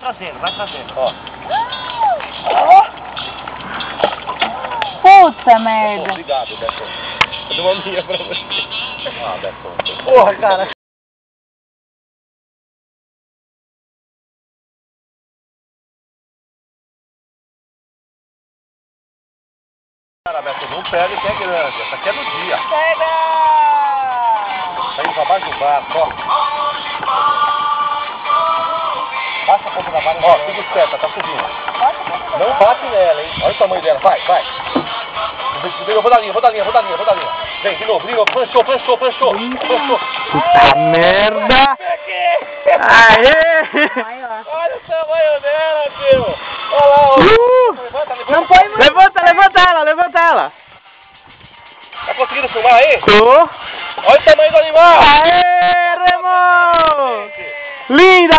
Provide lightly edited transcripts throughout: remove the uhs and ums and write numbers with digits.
trazendo, vai trazendo. Ó. Puta merda. Obrigado, Beto. Eu dou uma minha pra você. Ah, Beto. Porra, cara. Cara, Beto, não pega que é grande. Essa aqui é do dia. Pega! Tá indo pra baixo do barco, ó. Baixa a ponta da vara. Ó, fica esperta, tá subindo. Não bate nela, hein? Olha o tamanho dela. Vai, vai. Eu vou dar linha. Vem, de novo. Planchou. Puta merda! Aê! Olha o tamanho dela, tio. Olha lá, ó. Levanta. Não põe muito. Levanta ela! Tá conseguindo filmar aí? Tô! Olha o tamanho do animal. Aê, Remo! Linda!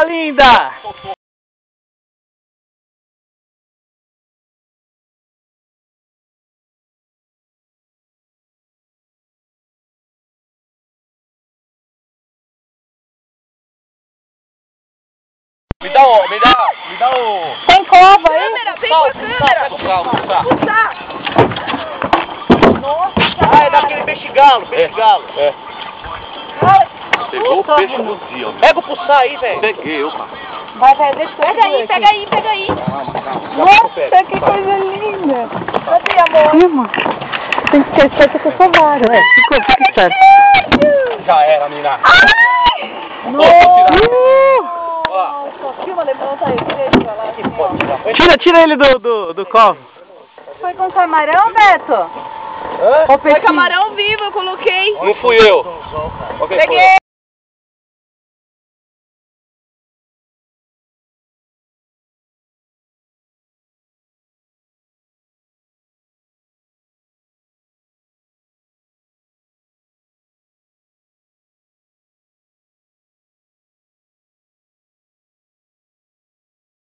Me dá o... Tem cova aí? Vem com a câmera! Puxar. Nossa, Ah, é daquele peixe-galo, peixe-galo. É. Pegou o peixe do dia, ó. Pega o pulsar aí, velho. Peguei, opa. vai, deixa eu ver aqui. Pega aí. Nossa, que coisa linda. Cadê, amor? Irmã, tem que ficar esperta com essa vara. Fica esperto. Já era, mina. Nossa, filma, levanta aí. Tira ele do covo. Foi com camarão, Beto? Hã? Foi camarão vivo, eu coloquei. Não fui eu. Ok, Peguei.